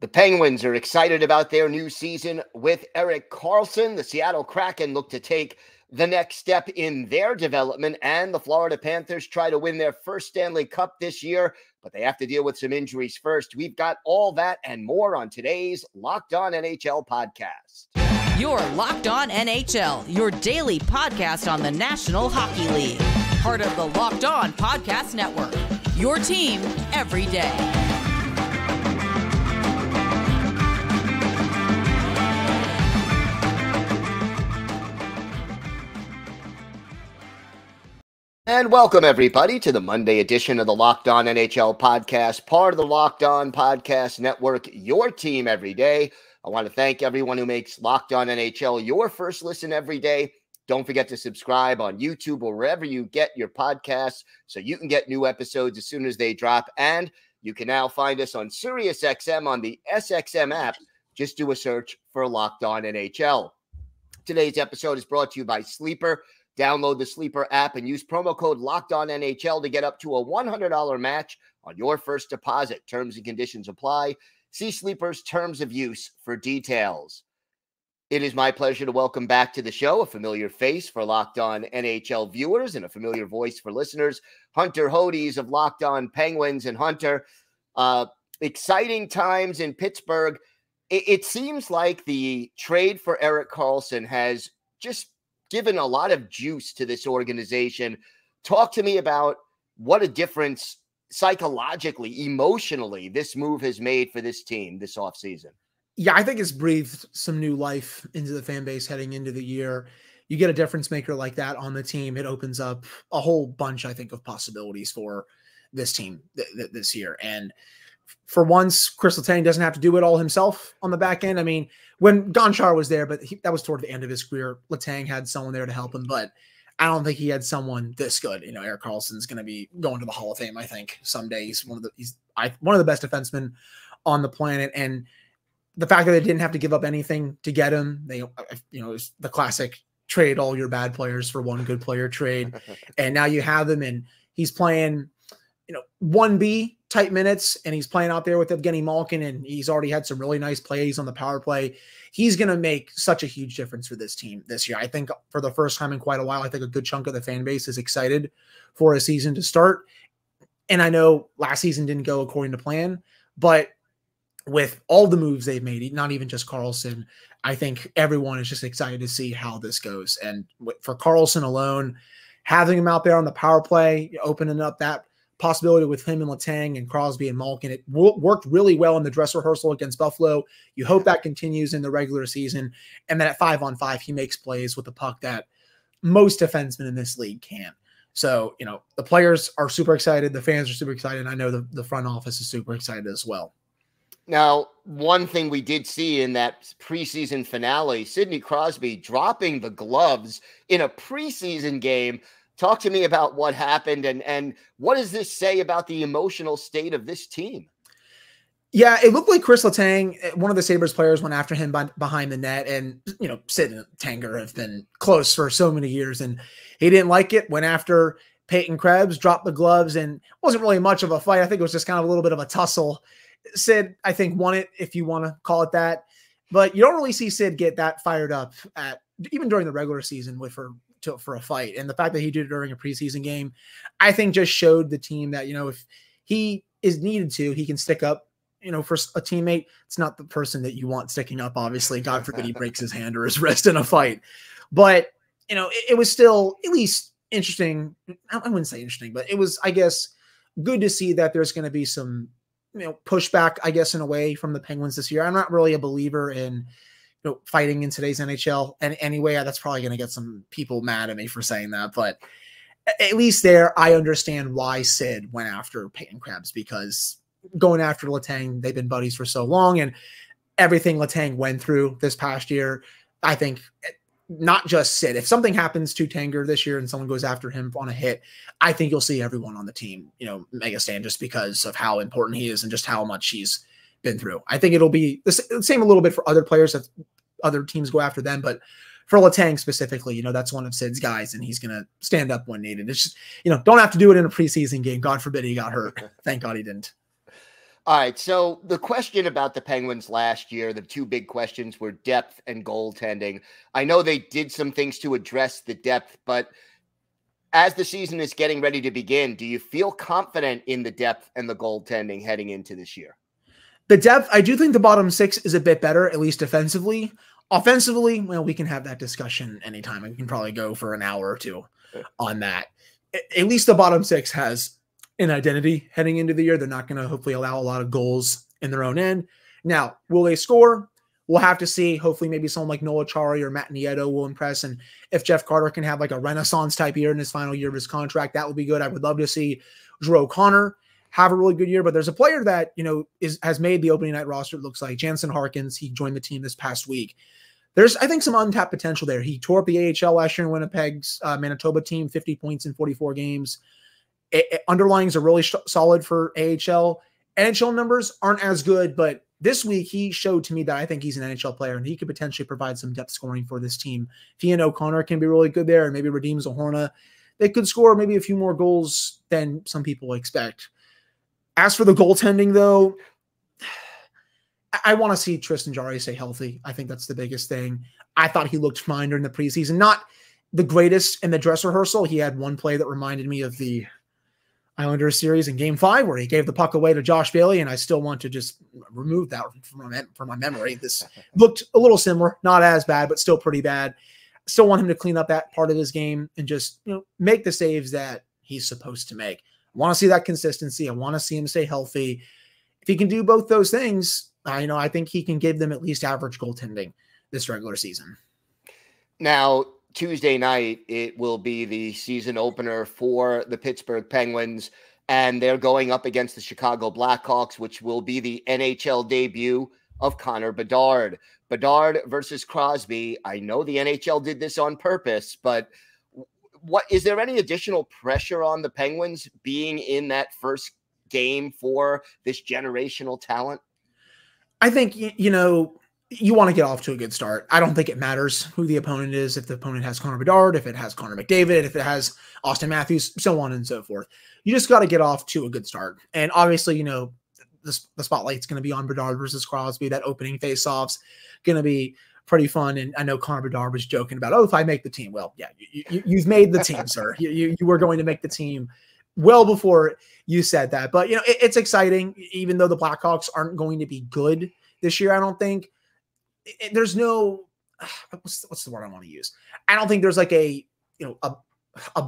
The Penguins are excited about their new season with Erik Karlsson. The Seattle Kraken look to take the next step in their development, and the Florida Panthers try to win their first Stanley Cup this year, but they have to deal with some injuries first. We've got all that and more on today's Locked On NHL podcast. You're Locked On NHL, your daily podcast on the National Hockey League. Part of the Locked On Podcast Network, your team every day. And welcome, everybody, to the Monday edition of the Locked On NHL podcast, part of the Locked On Podcast Network, your team every day. I want to thank everyone who makes Locked On NHL your first listen every day. Don't forget to subscribe on YouTube or wherever you get your podcasts so you can get new episodes as soon as they drop. And you can now find us on SiriusXM on the SXM app. Just do a search for Locked On NHL. Today's episode is brought to you by Sleeper. Download the Sleeper app and use promo code LOCKEDONNHL to get up to a $100 match on your first deposit. Terms and conditions apply. See Sleeper's terms of use for details. It is my pleasure to welcome back to the show a familiar face for Locked On NHL viewers and a familiar voice for listeners, Hunter Hodies of Locked On Penguins. And Hunter, exciting times in Pittsburgh. It seems like the trade for Erik Karlsson has just given a lot of juice to this organization. Talk to me about what a difference psychologically, emotionally, this move has made for this team this offseason. Yeah, I think it's breathed some new life into the fan base heading into the year. You get a difference maker like that on the team, it opens up a whole bunch, I think, of possibilities for this team this year. And for once, Kris Letang doesn't have to do it all himself on the back end. I mean, when Gonchar was there, but that was toward the end of his career, Letang had someone there to help him, but I don't think he had someone this good. You know, Erik Karlsson's going to be going to the Hall of Fame, I think, someday. He's one of the best defensemen on the planet. And the fact that they didn't have to give up anything to get him, it was the classic trade all your bad players for one good player trade. And now you have him, and he's playing, 1B type minutes, and he's playing out there with Evgeni Malkin, and he's already had some really nice plays on the power play. He's going to make such a huge difference for this team this year. I think for the first time in quite a while, I think a good chunk of the fan base is excited for a season to start. And I know last season didn't go according to plan, but with all the moves they've made, not even just Karlsson, I think everyone is just excited to see how this goes. And for Karlsson alone, having him out there on the power play, opening up that possibility with him and Letang and Crosby and Malkin, it worked really well in the dress rehearsal against Buffalo. You hope that continues in the regular season. And then at 5-on-5, he makes plays with the puck that most defensemen in this league can't. So, the players are super excited. The fans are super excited. And I know the front office is super excited as well. Now, one thing we did see in that preseason finale, Sidney Crosby dropping the gloves in a preseason game. Talk to me about what happened and what does this say about the emotional state of this team? Yeah, it looked like Kris Letang, one of the Sabres players, went after him behind the net. And, Sid and Tanger have been close for so many years, and he didn't like it, went after Peyton Krebs, dropped the gloves, and it wasn't really much of a fight. I think it was just kind of a little bit of a tussle. Sid, I think, won it, if you want to call it that. But you don't really see Sid get that fired up even during the regular season for a fight. And the fact that he did it during a preseason game, I think just showed the team that, if he is needed to, he can stick up, for a teammate. It's not the person that you want sticking up, obviously. God forbid he breaks his hand or his wrist in a fight. But, it was still at least interesting. I wouldn't say interesting, but it was, I guess, good to see that there's going to be some, pushback, I guess, in a way from the Penguins this year. I'm not really a believer in fighting in today's NHL. And anyway, that's probably going to get some people mad at me for saying that. But at least there, I understand why Sid went after Peyton Krebs, because going after Letang, they've been buddies for so long. And everything Letang went through this past year, I think not just Sid. If something happens to Tanger this year and someone goes after him on a hit, I think you'll see everyone on the team, make a stand just because of how important he is and just how much he's been through. I think it'll be the same a little bit for other players that other teams go after them, but for Letang specifically, that's one of Sid's guys, and he's going to stand up when needed. It's just, don't have to do it in a preseason game. God forbid he got hurt. Thank God he didn't. All right. So the question about the Penguins last year, the two big questions were depth and goaltending. I know they did some things to address the depth, but as the season is getting ready to begin, do you feel confident in the depth and the goaltending heading into this year? The depth, I do think the bottom six is a bit better, at least defensively. Offensively, well, we can have that discussion anytime. We can probably go for an hour or two on that. At least the bottom six has an identity heading into the year. They're not going to hopefully allow a lot of goals in their own end. Now, will they score? We'll have to see. Hopefully, maybe someone like Noah Chari or Matt Nieto will impress. And if Jeff Carter can have like a renaissance type year in his final year of his contract, that would be good. I would love to see Drew O'Connor have a really good year. But there's a player that, has made the opening night roster, it looks like. Jansen Harkins. He joined the team this past week. There's, I think, some untapped potential there. He tore up the AHL last year in Winnipeg's Manitoba team, 50 points in 44 games. Underlyings are really solid for AHL. NHL numbers aren't as good, but this week he showed to me that I think he's an NHL player and he could potentially provide some depth scoring for this team. If he and O'Connor can be really good there and maybe redeems Zahorna, they could score maybe a few more goals than some people expect. As for the goaltending, though, I want to see Tristan Jarry stay healthy. I think that's the biggest thing. I thought he looked fine during the preseason. Not the greatest in the dress rehearsal. He had one play that reminded me of the Islanders series in Game 5 where he gave the puck away to Josh Bailey, and I still want to just remove that from my memory. This looked a little similar, not as bad, but still pretty bad. Still want him to clean up that part of his game and just make the saves that he's supposed to make. I want to see that consistency. I want to see him stay healthy. If he can do both those things, I think he can give them at least average goaltending this regular season. Now, Tuesday night, it will be the season opener for the Pittsburgh Penguins, and they're going up against the Chicago Blackhawks, which will be the NHL debut of Connor Bedard. Bedard versus Crosby. I know the NHL did this on purpose, but what is there any additional pressure on the Penguins being in that first game for this generational talent? I think, you want to get off to a good start. I don't think it matters who the opponent is. If the opponent has Connor Bedard, if it has Connor McDavid, if it has Austin Matthews, so on and so forth. You just got to get off to a good start. And obviously, the spotlight's going to be on Bedard versus Crosby. That opening face-off's going to be pretty fun. And I know Connor Bedard was joking about, if I make the team. Well, yeah, you've made the team, sir. You were going to make the team well before you said that. But, it's exciting, even though the Blackhawks aren't going to be good this year, I don't think. There's no what's the word I want to use? I don't think there's like a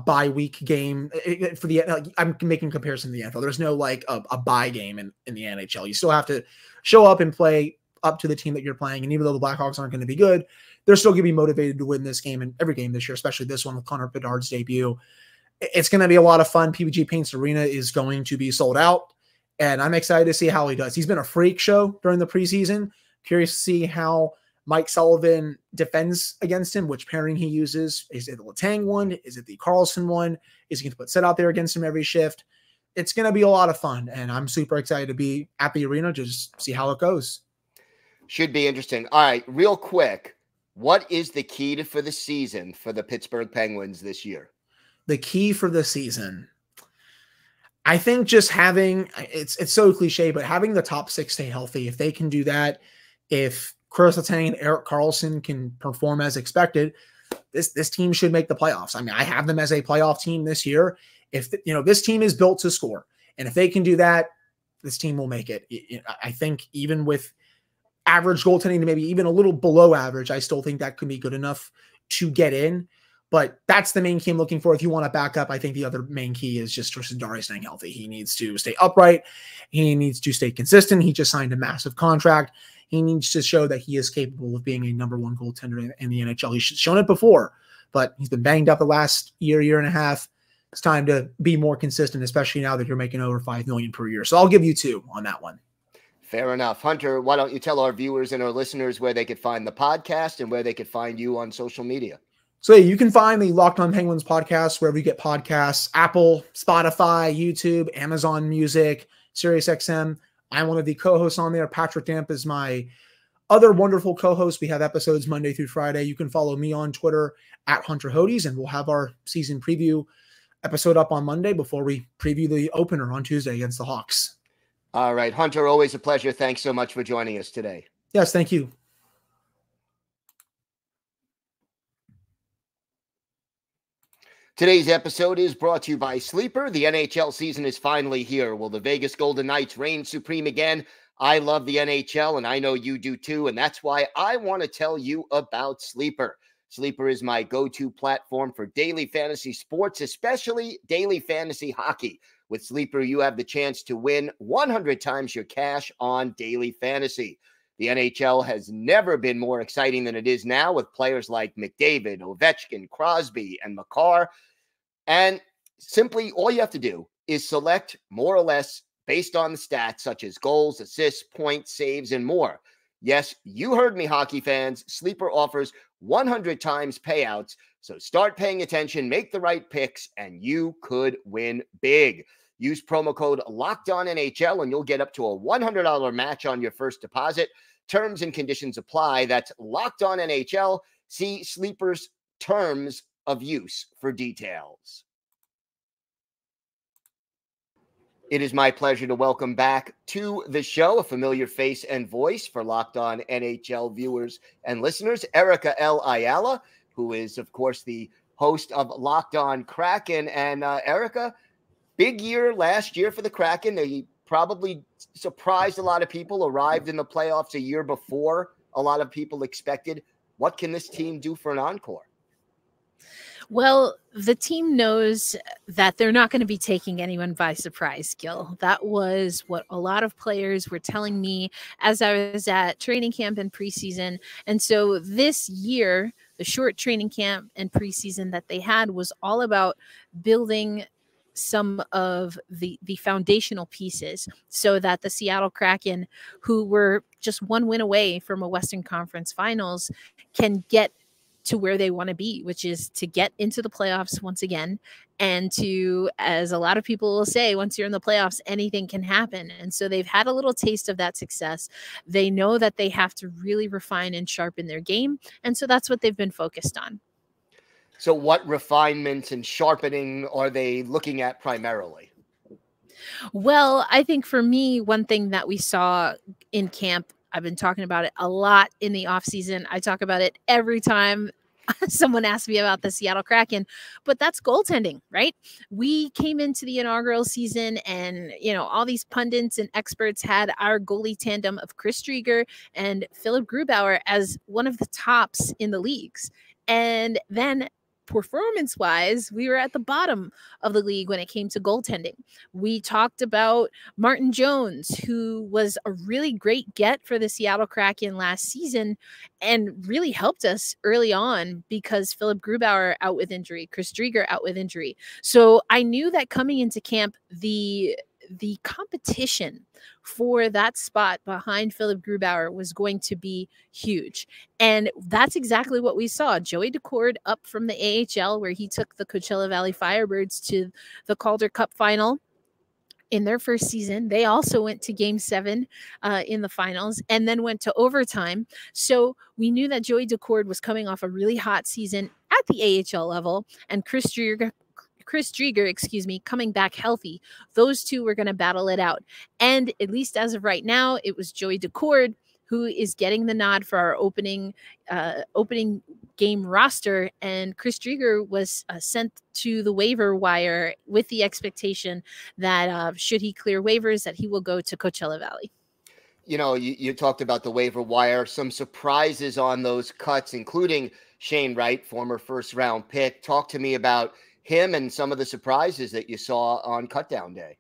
bye week game for the. I'm making comparison to the NFL. There's no like a bye game in the NHL. You still have to show up and play up to the team that you're playing. And even though the Blackhawks aren't going to be good, they're still going to be motivated to win this game and every game this year, especially this one with Connor Bedard's debut. It's going to be a lot of fun. PPG Paints Arena is going to be sold out, and I'm excited to see how he does. He's been a freak show during the preseason. Curious to see how Mike Sullivan defends against him, which pairing he uses. Is it the Letang one? Is it the Karlsson one? Is he going to put Sid out there against him every shift? It's going to be a lot of fun, and I'm super excited to be at the arena to just see how it goes. Should be interesting. All right, real quick, what is the key for the season for the Pittsburgh Penguins this year? The key for the season, I think just having, it's so cliche, but having the top six stay healthy. If they can do that, if Kris Letang and Erik Karlsson can perform as expected, this team should make the playoffs. I mean, I have them as a playoff team this year. If this team is built to score, and if they can do that, this team will make it. I think even with average goaltending to maybe even a little below average, I still think that could be good enough to get in. But that's the main key I'm looking for. If you want to back up, I think the other main key is just Tristan Jarry staying healthy. He needs to stay upright. He needs to stay consistent. He just signed a massive contract. He needs to show that he is capable of being a number one goaltender in the NHL. He's shown it before, but he's been banged up the last year and a half. It's time to be more consistent, especially now that you're making over $5 million per year. So I'll give you 2 on that one. Fair enough. Hunter, why don't you tell our viewers and our listeners where they could find the podcast and where they could find you on social media? So you can find the Locked On Penguins podcast wherever you get podcasts: Apple, Spotify, YouTube, Amazon Music, SiriusXM. I'm one of the co-hosts on there. Patrick Damp is my other wonderful co-host. We have episodes Monday through Friday. You can follow me on Twitter at Hunter Hodies, and we'll have our season preview episode up on Monday before we preview the opener on Tuesday against the Hawks. All right, Hunter, always a pleasure. Thanks so much for joining us today. Yes, thank you. Today's episode is brought to you by Sleeper. The NHL season is finally here. Will the Vegas Golden Knights reign supreme again? I love the NHL, and I know you do too, and that's why I want to tell you about Sleeper. Sleeper is my go-to platform for daily fantasy sports, especially daily fantasy hockey. With Sleeper, you have the chance to win 100 times your cash on daily fantasy. The NHL has never been more exciting than it is now, with players like McDavid, Ovechkin, Crosby, and Makar. And simply all you have to do is select more or less based on the stats such as goals, assists, points, saves, and more. Yes, you heard me, hockey fans. Sleeper offers 100 times payouts. So start paying attention, make the right picks, and you could win big. Use promo code LOCKEDONNHL and you'll get up to a $100 match on your first deposit. Terms and conditions apply. That's LOCKEDONNHL. See Sleeper's terms of use for details. It is my pleasure to welcome back to the show a familiar face and voice for Locked On NHL viewers and listeners, Erica L. Ayala, who is, of course, the host of Locked On Kraken. And Erica, big year last year for the Kraken. They probably surprised a lot of people, arrived in the playoffs a year before a lot of people expected. What can this team do for an encore? Well, the team knows that they're not going to be taking anyone by surprise, Gil. That was what a lot of players were telling me as I was at training camp and preseason. And so this year, the short training camp and preseason that they had was all about building some of the foundational pieces so that the Seattle Kraken, who were just one win away from a Western Conference Finals, can get to where they want to be, which is to get into the playoffs once again. And to, as a lot of people will say, once you're in the playoffs, anything can happen. And so they've had a little taste of that success. They know that they have to really refine and sharpen their game. And so that's what they've been focused on. So what refinements and sharpening are they looking at primarily? Well, I think for me, one thing that we saw in camp, I've been talking about it a lot in the offseason. I talk about it every time someone asks me about the Seattle Kraken, but that's goaltending, right? We came into the inaugural season and, you know, all these pundits and experts had our goalie tandem of Kris and Philipp Grubauer as one of the tops in the leagues. And then performance-wise, we were at the bottom of the league when it came to goaltending. We talked about Martin Jones, who was a really great get for the Seattle Kraken last season and really helped us early on because Philipp Grubauer out with injury, Kris out with injury. So I knew that coming into camp, the competition for that spot behind Philipp Grubauer was going to be huge. And that's exactly what we saw. Joey Daccord up from the AHL, where he took the Coachella Valley Firebirds to the Calder Cup final in their first season. They also went to Game 7 in the finals and then went to overtime. So we knew that Joey Daccord was coming off a really hot season at the AHL level, and Kris Driedger, coming back healthy. Those two were going to battle it out. And at least as of right now, it was Joey Daccord who is getting the nod for our opening game roster. And Kris Driedger was sent to the waiver wire with the expectation that should he clear waivers, that he will go to Coachella Valley. You know, you talked about the waiver wire, some surprises on those cuts, including Shane Wright, former first-round pick. Talk to me about him and some of the surprises that you saw on cutdown day.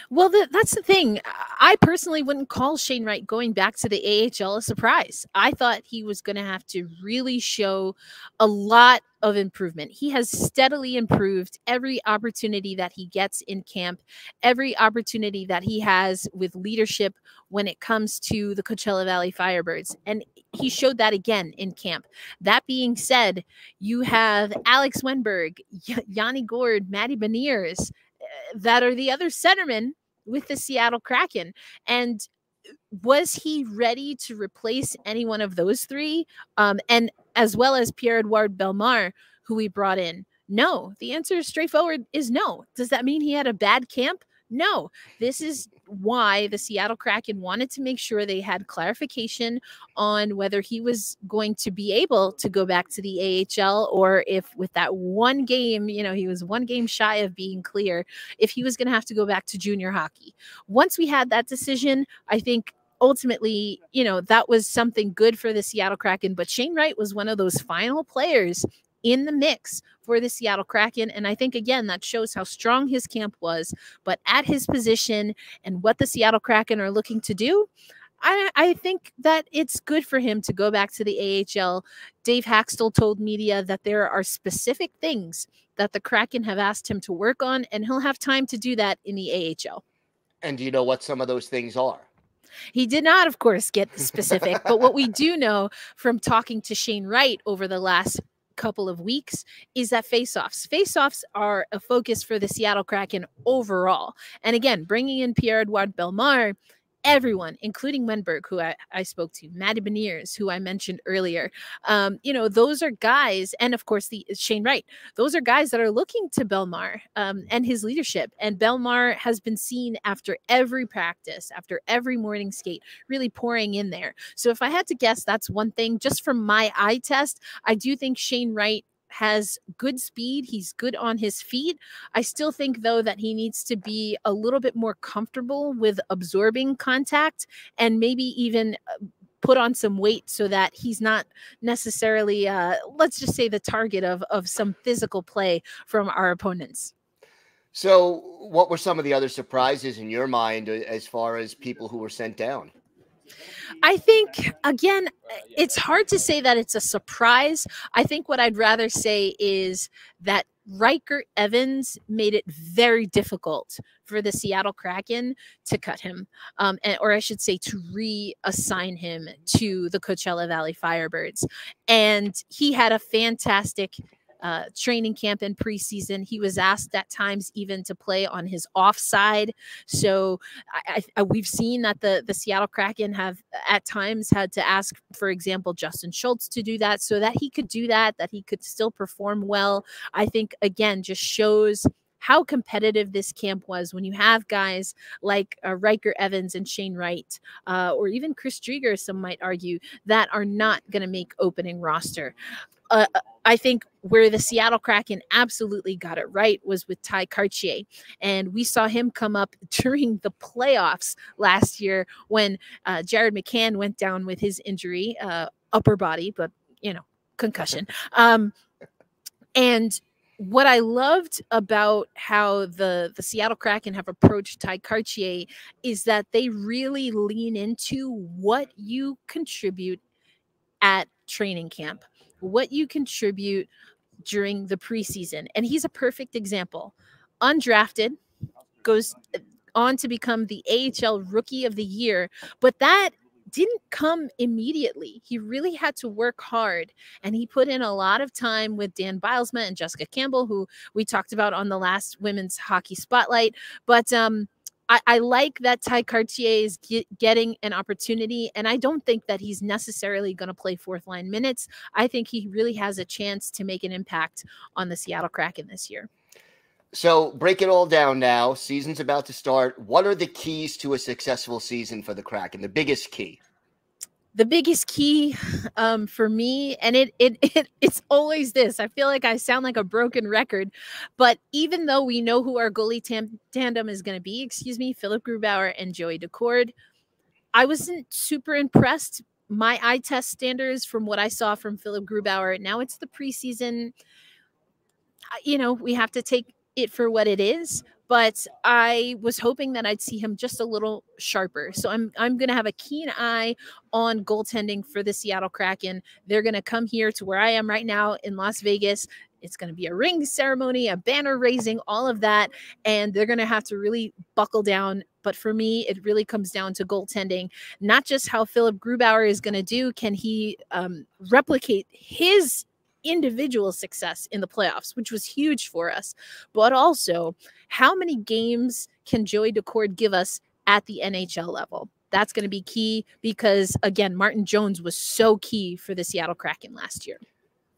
Well, that's the thing. I personally wouldn't call Shane Wright going back to the AHL a surprise. I thought he was going to have to really show a lot of improvement. He has steadily improved every opportunity that he gets in camp, every opportunity that he has with leadership when it comes to the Coachella Valley Firebirds. And he showed that again in camp. That being said, you have Alex Wenberg, Yanni Gourde, Matty Beniers, that are the other centermen with the Seattle Kraken. And was he ready to replace any one of those three? And as well as Pierre-Edouard Bellemare, who we brought in? No. The answer is straightforward is no. Does that mean he had a bad camp? No, this is why the Seattle Kraken wanted to make sure they had clarification on whether he was going to be able to go back to the AHL, or if with that one game, he was one game shy of being clear, if he was going to have to go back to junior hockey. Once we had that decision, I think ultimately, that was something good for the Seattle Kraken. But Shane Wright was one of those final players in the mix for the Seattle Kraken. And I think, again, that shows how strong his camp was. But at his position and what the Seattle Kraken are looking to do, I think that it's good for him to go back to the AHL. Dave Haxtell told media that there are specific things that the Kraken have asked him to work on, and he'll have time to do that in the AHL. And do you know what some of those things are? He did not, of course, get specific. But what we do know from talking to Shane Wright over the last couple of weeks is that faceoffs are a focus for the Seattle Kraken overall. And again, bringing in Pierre-Edouard Bellemare, everyone, including Wenberg, who I spoke to, Matty Beniers, who I mentioned earlier, those are guys, and of course the Shane Wright, those are guys that are looking to Bellemare and his leadership. And Bellemare has been seen after every practice, after every morning skate, really pouring in there. So if I had to guess, that's one thing. Just from my eye test, I do think Shane Wright has good speed. He's good on his feet. I still think, though, that he needs to be a little bit more comfortable with absorbing contact and maybe even put on some weight so that he's not necessarily, let's just say, the target of some physical play from our opponents. So what were some of the other surprises in your mind as far as people who were sent down? I think, again, it's hard to say that it's a surprise. I think what I'd rather say is that Riker Evans made it very difficult for the Seattle Kraken to cut him, or I should say to reassign him to the Coachella Valley Firebirds. And he had a fantastic training camp and preseason. He was asked at times even to play on his offside. So we've seen that the Seattle Kraken have at times had to ask, for example, Justin Schultz to do that so that he could do that he could still perform well. I think, again, just shows how competitive this camp was when you have guys like Riker Evans and Shane Wright, or even Chris Drieger, some might argue, that are not going to make opening roster. I think where the Seattle Kraken absolutely got it right was with Ty Cartier. And we saw him come up during the playoffs last year when Jared McCann went down with his injury, upper body, but, concussion. And what I loved about how the Seattle Kraken have approached Ty Cartier is that they really lean into what you contribute at training camp, what you contribute during the preseason. And he's a perfect example. Undrafted, goes on to become the AHL Rookie of the Year, but that didn't come immediately. He really had to work hard, and he put in a lot of time with Dan Bilesma and Jessica Campbell, who we talked about on the last Women's Hockey Spotlight. But I like that Ty Cartier is getting an opportunity, and I don't think that he's necessarily going to play fourth line minutes. I think he really has a chance to make an impact on the Seattle Kraken this year. So break it all down now. Season's about to start. What are the keys to a successful season for the Kraken? The biggest key? The biggest key for me, and it's always this. I feel like I sound like a broken record, but even though we know who our goalie tandem is going to be, Philip Grubauer and Joey Decord, I wasn't super impressed. My eye test standards from what I saw from Philip Grubauer, now it's the preseason. We have to take it for what it is. But I was hoping that I'd see him just a little sharper. So I'm going to have a keen eye on goaltending for the Seattle Kraken. They're going to come here to where I am right now in Las Vegas. It's going to be a ring ceremony, a banner raising, all of that. And they're going to have to really buckle down. But for me, it really comes down to goaltending, not just how Philip Grubauer is going to do. Can he replicate his individual success in the playoffs, which was huge for us, but also how many games can Joey Decord give us at the NHL level? That's going to be key because, again, Martin Jones was so key for the Seattle Kraken last year.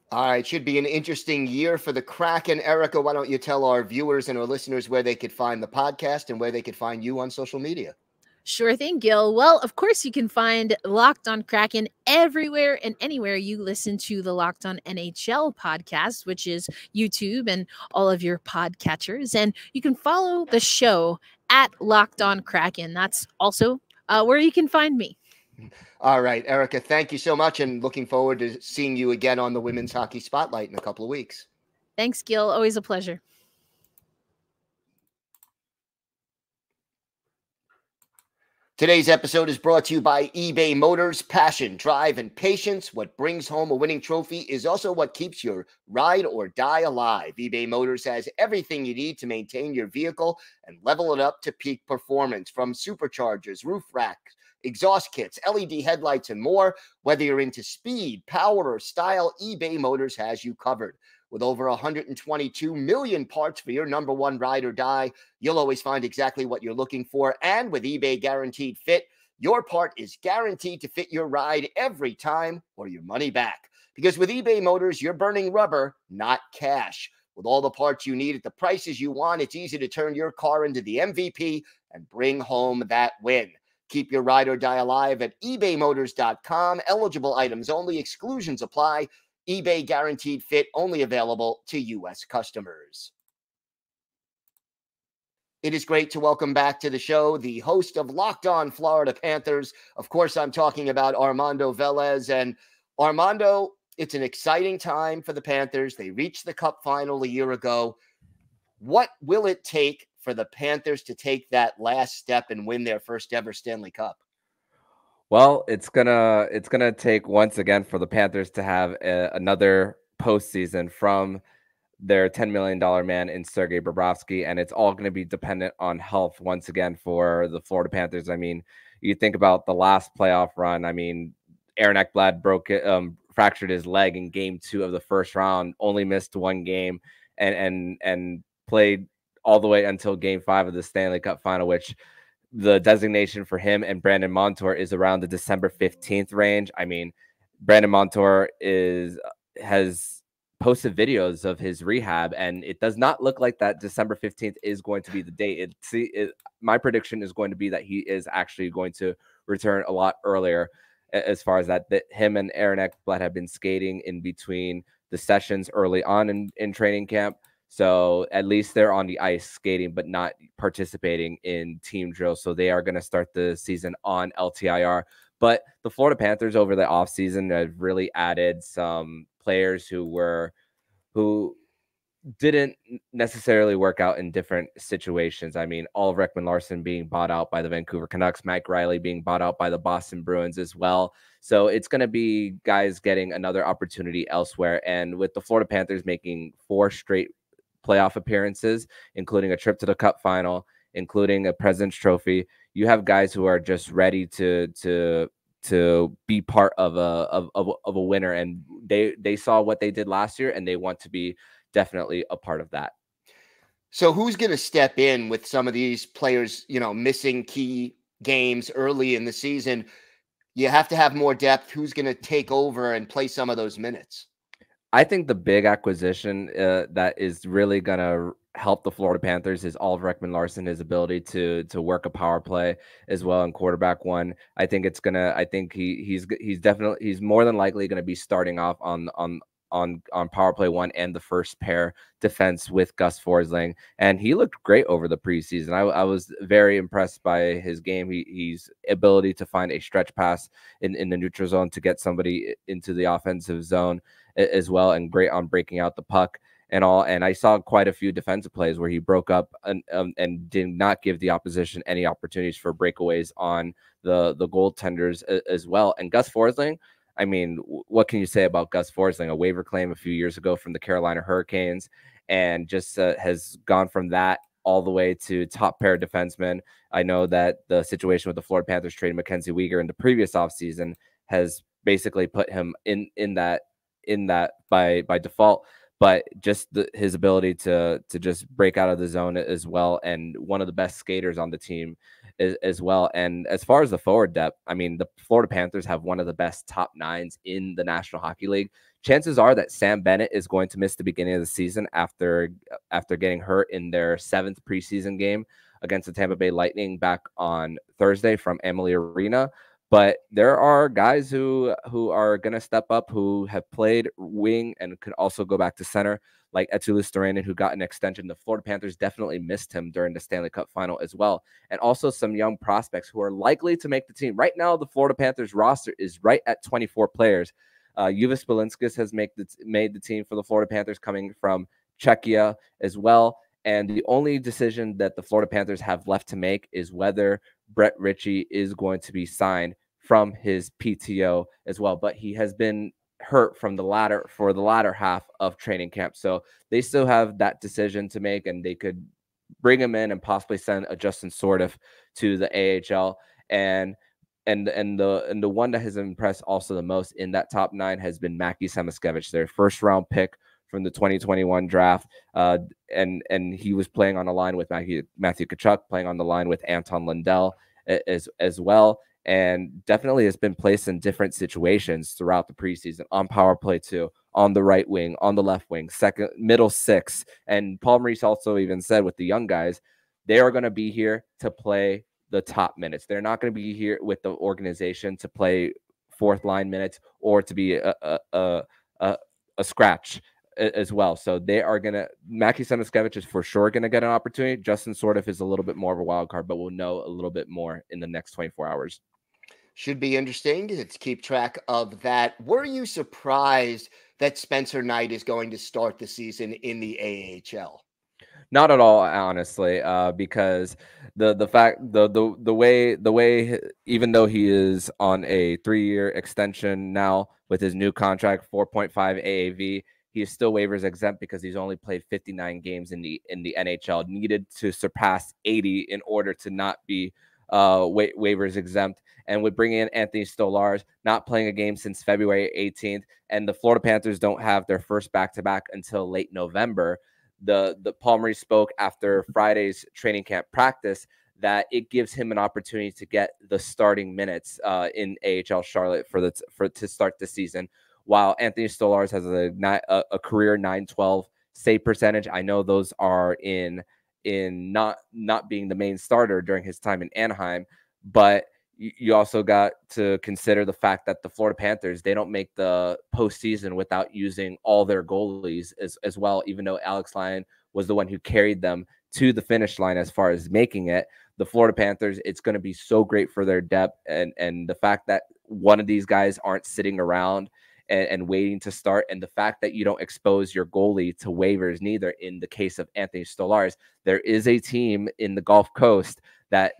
All right, should be an interesting year for the Kraken. Erica, why don't you tell our viewers and our listeners where they could find the podcast and where they could find you on social media? Sure thing, Gil. Well, of course, you can find Locked on Kraken everywhere and anywhere you listen to the Locked on NHL podcast, which is YouTube and all of your podcatchers. And you can follow the show at Locked on Kraken. That's also where you can find me. All right, Erica, thank you so much, and looking forward to seeing you again on the Women's Hockey Spotlight in a couple of weeks. Thanks, Gil. Always a pleasure. Today's episode is brought to you by eBay Motors. Passion, drive, and patience. What brings home a winning trophy is also what keeps your ride or die alive. eBay Motors has everything you need to maintain your vehicle and level it up to peak performance, from superchargers, roof racks, exhaust kits, LED headlights, and more. Whether you're into speed, power, or style, eBay Motors has you covered. With over 122 million parts for your number one ride or die, you'll always find exactly what you're looking for. And with eBay Guaranteed Fit, your part is guaranteed to fit your ride every time or your money back. Because with eBay Motors, you're burning rubber, not cash. With all the parts you need at the prices you want, it's easy to turn your car into the MVP and bring home that win. Keep your ride or die alive at ebaymotors.com. Eligible items only. Exclusions apply. eBay Guaranteed Fit, only available to U.S. customers. It is great to welcome back to the show the host of Locked On Florida Panthers. Of course, I'm talking about Armando Velez. And Armando, it's an exciting time for the Panthers. They reached the Cup final a year ago. What will it take for the Panthers to take that last step and win their first ever Stanley Cup? Well, it's gonna take once again for the Panthers to have another postseason from their $10 million man in Sergei Bobrovsky, and it's all going to be dependent on health once again for the Florida Panthers. I mean, you think about the last playoff run. I mean, Aaron Ekblad fractured his leg in Game 2 of the first round, only missed one game, and played all the way until Game 5 of the Stanley Cup Final, which the designation for him and Brandon Montour is around the December 15th range. I mean, Brandon Montour has posted videos of his rehab, and it does not look like that December 15th is going to be the date. My prediction is going to be that he is actually going to return a lot earlier, as far as that him and Aaron Ekblad have been skating in between the sessions early on in training camp. So at least they're on the ice skating, but not participating in team drills. So they are going to start the season on LTIR. But the Florida Panthers over the offseason have really added some players who didn't necessarily work out in different situations. I mean, all of Ekman-Larsson being bought out by the Vancouver Canucks, Mike Riley being bought out by the Boston Bruins as well. So it's going to be guys getting another opportunity elsewhere. And with the Florida Panthers making 4 straight playoff appearances, including a trip to the Cup Final, including a President's Trophy, you have guys who are just ready to be part of a winner, and they saw what they did last year, and they want to be definitely a part of that. So who's going to step in with some of these players, missing key games early in the season? You have to have more depth. Who's going to take over and play some of those minutes? I think the big acquisition that is really going to help the Florida Panthers is Oliver Ekman-Larsson, his ability to work a power play as well in quarterback one. I think he's more than likely going to be starting off on power play one and the first pair defense with Gus Forsling, and he looked great over the preseason. I was very impressed by his game. He's ability to find a stretch pass in the neutral zone to get somebody into the offensive zone as well, and great on breaking out the puck and all. And I saw quite a few defensive plays where he broke up and did not give the opposition any opportunities for breakaways on the goaltenders as well. And Gus Forsling, I mean, what can you say about Gus Forsling? A waiver claim a few years ago from the Carolina Hurricanes, and just has gone from that all the way to top pair defenseman. I know that the situation with the Florida Panthers trading Mackenzie Weegar in the previous offseason has basically put him in that by default, but just his ability to just break out of the zone as well, and one of the best skaters on the team as well. And as far as the forward depth, I mean, the Florida Panthers have one of the best top 9s in the National Hockey League. chances are that Sam Bennett is going to miss the beginning of the season after getting hurt in their 7th preseason game against the Tampa Bay Lightning back on Thursday from Amalie Arena. But there are guys who are going to step up, who have played wing and could also go back to center, like Eetu Luostarinen, who got an extension. The Florida Panthers definitely missed him during the Stanley Cup final as well. And also some young prospects who are likely to make the team. Right now, the Florida Panthers roster is right at 24 players. Juvis Belinskis has made the team for the Florida Panthers, coming from Czechia as well. And the only decision that the Florida Panthers have left to make is whether Brett Ritchie is going to be signed from his PTO as well. But he has been hurt for the latter half of training camp. So they still have that decision to make, and they could bring him in and possibly send a Justin Sordiff to the AHL. And the one that has impressed also the most in that top 9 has been Mackie Samoskevich, their first round pick from the 2021 draft. And he was playing on the line with Matthew Tkachuk, playing on the line with Anton Lundell as well. And definitely has been placed in different situations throughout the preseason, on power play too, on the right wing, on the left wing, second, middle 6. And Paul Maurice also even said with the young guys, they are going to be here to play the top minutes. They're not going to be here with the organization to play 4th line minutes or to be a scratch as well. So they are going to, Mackie Samoskevich is for sure going to get an opportunity. Justin Sordiff is a little bit more of a wild card, but we'll know a little bit more in the next 24 hours. Should be interesting to keep track of that. Were you surprised that Spencer Knight is going to start the season in the AHL? Not at all, honestly, because the way, even though he is on a 3-year extension now with his new contract, 4.5 AAV, he is still waivers exempt because he's only played 59 games in the NHL. Needed to surpass 80 in order to not be waivers exempt. And with bringing in Anthony Stolarz, not playing a game since February 18th, and the Florida Panthers don't have their first back-to-back until late November. The Paul Maurice spoke after Friday's training camp practice that it gives him an opportunity to get the starting minutes in AHL Charlotte to start the season. While Anthony Stolarz has a career .912 save percentage, I know those are in not being the main starter during his time in Anaheim, but you also got to consider the fact that the Florida Panthers, they don't make the postseason without using all their goalies as well, even though Alex Lyon was the one who carried them to the finish line as far as making it. The Florida Panthers, it's going to be so great for their depth, and the fact that one of these guys aren't sitting around and waiting to start, and the fact that you don't expose your goalie to waivers neither. In the case of Anthony Stolarz, there is a team in the Gulf Coast that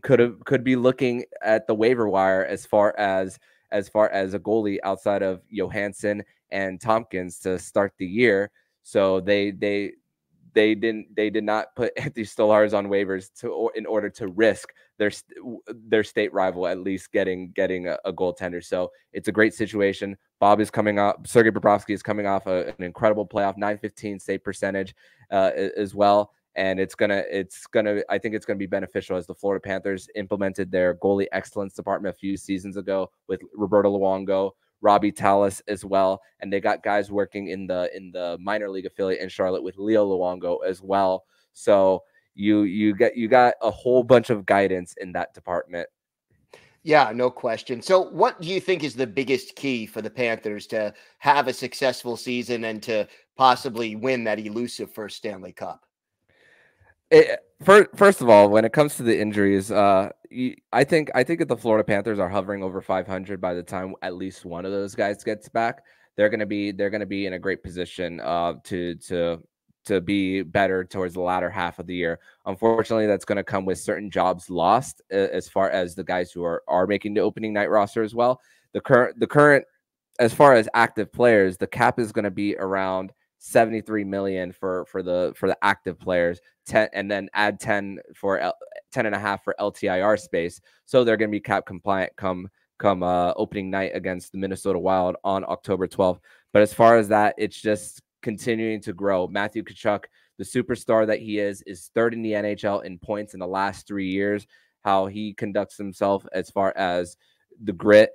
could be looking at the waiver wire as far as a goalie outside of Johansson and Tompkins to start the year. So they did not put Anthony Stolarz on waivers in order to risk their state rival at least getting a goaltender. So it's a great situation. Bob is coming off, Sergei Bobrovsky is coming off an incredible playoff, .915 save percentage as well. And I think it's gonna be beneficial as the Florida Panthers implemented their goalie excellence department a few seasons ago with Roberto Luongo, Robbie Tallis as well, and they got guys working in the minor league affiliate in Charlotte with Leo Luongo as well. So you got a whole bunch of guidance in that department. Yeah, no question. So what do you think is the biggest key for the Panthers to have a successful season and to possibly win that elusive first Stanley Cup? First of all, when it comes to the injuries, I think if the Florida Panthers are hovering over 500 by the time at least one of those guys gets back, they're gonna be in a great position to be better towards the latter half of the year. Unfortunately, that's going to come with certain jobs lost as far as the guys who are making the opening night roster as well. The current as far as active players, the cap is going to be around 73 million for the active players, 10, and then add 10 for 10 and a half for LTIR space. So they're going to be cap compliant come opening night against the Minnesota Wild on October 12th. But as far as that, it's just continuing to grow. Matthew Tkachuk, the superstar that he is third in the NHL in points in the last 3 years. How he conducts himself as far as the grit,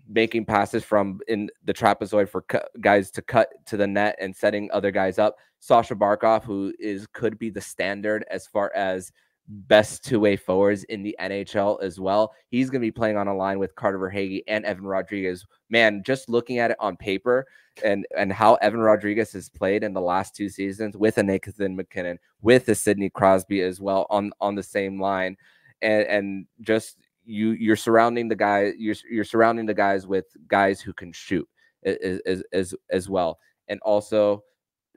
making passes from in the trapezoid for guys to cut to the net and setting other guys up. Sasha Barkov, who could be the standard as far as best two-way forwards in the NHL as well. He's going to be playing on a line with Carter Verhaeghe and Evan Rodriguez. Man, just looking at it on paper and how Evan Rodriguez has played in the last 2 seasons with a Nathan McKinnon, with a Sidney Crosby as well on the same line, and just you're surrounding the guy, you're surrounding the guys with guys who can shoot as well, and also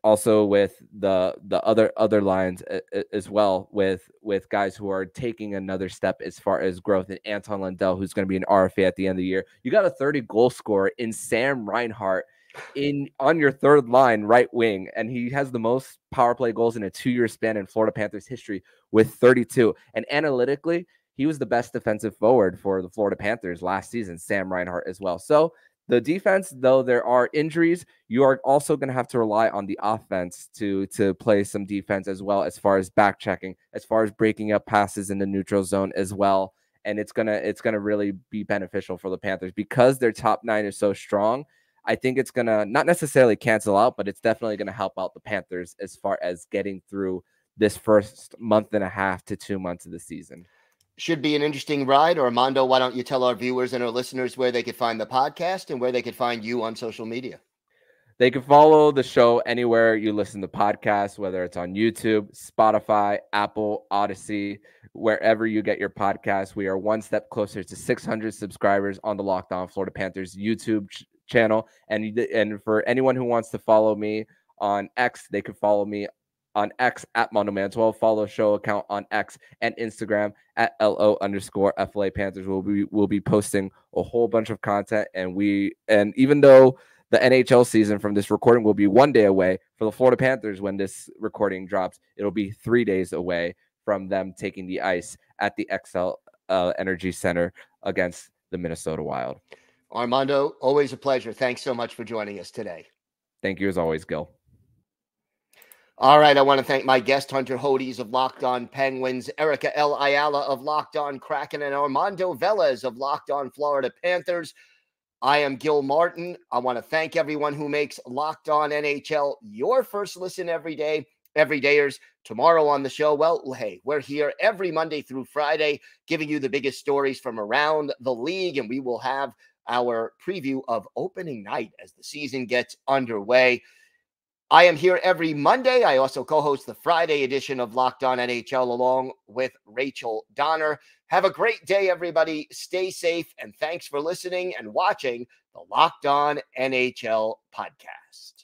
with the other lines as well, with guys who are taking another step as far as growth, and Anton Lundell, who's going to be an RFA at the end of the year. You got a 30 goal scorer in Sam Reinhart on your third line right wing, and he has the most power play goals in a 2-year span in Florida Panthers history with 32. And analytically, he was the best defensive forward for the Florida Panthers last season, Sam Reinhart as well. So the defense, though there are injuries, you are also going to have to rely on the offense to play some defense as well, as far as back checking, as far as breaking up passes in the neutral zone as well. And it's gonna really be beneficial for the Panthers because their top 9 is so strong. I think it's gonna not necessarily cancel out, but it's definitely gonna help out the Panthers as far as getting through this first month and a half to 2 months of the season. Should be an interesting ride. Armando, why don't you tell our viewers and our listeners where they could find the podcast and where they could find you on social media? They can follow the show anywhere you listen to podcasts, whether it's on YouTube, Spotify, Apple, Odyssey, wherever you get your podcasts. We are one step closer to 600 subscribers on the Locked On Florida Panthers YouTube channel. And for anyone who wants to follow me on X, they could follow me on X at Mondo12. Follow the show account on X and Instagram at LO_FLA Panthers. We'll be posting a whole bunch of content, and even though the NHL season from this recording will be 1 day away, for the Florida Panthers when this recording drops, it'll be 3 days away from them taking the ice at the XL Energy Center against the Minnesota Wild. Armando, always a pleasure. Thanks so much for joining us today. Thank you as always, Gil. All right, I want to thank my guest, Hunter Hodies of Locked On Penguins, Erica L. Ayala of Locked On Kraken, and Armando Velez of Locked On Florida Panthers. I am Gil Martin. I want to thank everyone who makes Locked On NHL your first listen every day. Everydayers, tomorrow on the show, well, hey, we're here every Monday through Friday giving you the biggest stories from around the league, and we will have our preview of opening night as the season gets underway. I am here every Monday. I also co-host the Friday edition of Locked On NHL along with Rachel Donner. Have a great day, everybody. Stay safe, and thanks for listening and watching the Locked On NHL podcast.